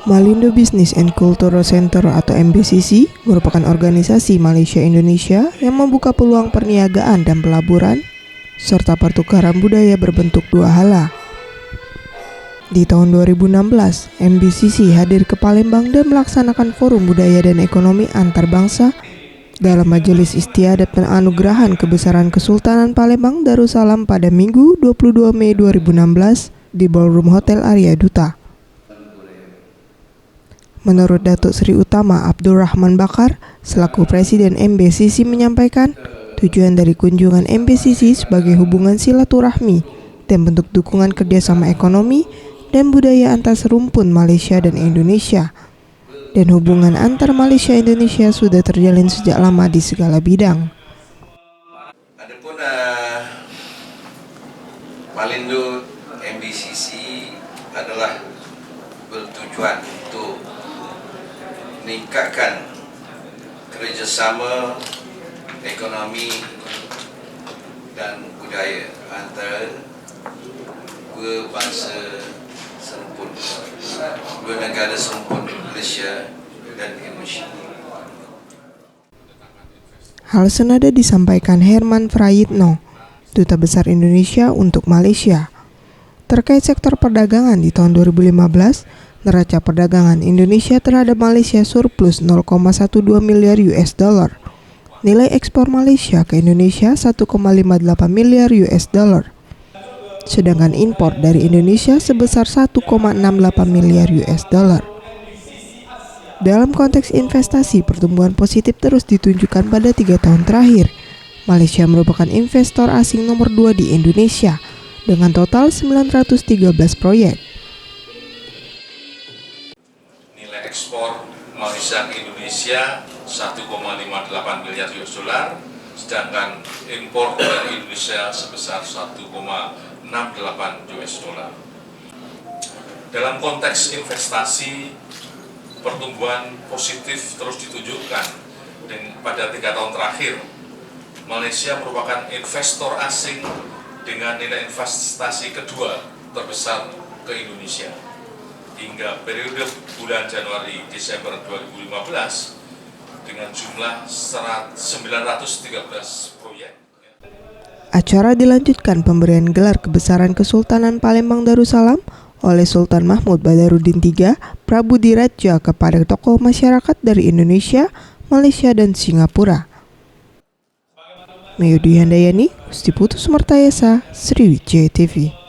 Malindo Business and Cultural Center atau MBCC merupakan organisasi Malaysia Indonesia yang membuka peluang perniagaan dan pelaburan serta pertukaran budaya berbentuk dua hala. Di tahun 2016, MBCC hadir ke Palembang dan melaksanakan Forum Budaya dan Ekonomi Antarbangsa dalam Majelis Istiadat Penganugerahan Kebesaran Kesultanan Palembang Darussalam pada Minggu 22 Mei 2016 di Ballroom Hotel Arya Duta. Menurut Datuk Seri Utama Abdurrahman Bakar, selaku Presiden MBCC menyampaikan, tujuan dari kunjungan MBCC sebagai hubungan silaturahmi dan bentuk dukungan kerjasama ekonomi dan budaya antar serumpun Malaysia dan Indonesia. Dan hubungan antar Malaysia dan Indonesia sudah terjalin sejak lama di segala bidang. Adapun Malindo MBCC adalah bertujuan untuk meningkatkan kerjasama ekonomi dan budaya antara dua bangsa serumpun, dua negara serumpun Malaysia dan Indonesia. Hal senada disampaikan Herman Frayitno, Duta Besar Indonesia untuk Malaysia. Terkait sektor perdagangan di tahun 2015, neraca perdagangan Indonesia terhadap Malaysia surplus 0,12 miliar US dollar. Nilai ekspor Malaysia ke Indonesia 1,58 miliar US dollar. Sedangkan impor dari Indonesia sebesar 1,68 miliar US dollar. Dalam konteks investasi, pertumbuhan positif terus ditunjukkan pada 3 tahun terakhir. Malaysia merupakan investor asing nomor 2 di Indonesia dengan total 913 proyek. Nilai ekspor Malaysia ke Indonesia 1,58 miliar US dollar, sedangkan impor dari Indonesia sebesar 1,68 US dollar. Dalam konteks investasi, pertumbuhan positif terus ditunjukkan dan pada 3 tahun terakhir Malaysia merupakan investor asing dengan nilai investasi kedua terbesar ke Indonesia hingga periode bulan Januari-Desember 2015 dengan jumlah 913 proyek. Acara dilanjutkan pemberian gelar Kebesaran Kesultanan Palembang Darussalam oleh Sultan Mahmud Badarudin III Prabu Diraja kepada tokoh masyarakat dari Indonesia, Malaysia, dan Singapura. Mayudi Handayani, Gusti Putu Sumertayasa, Sriwijaya TV.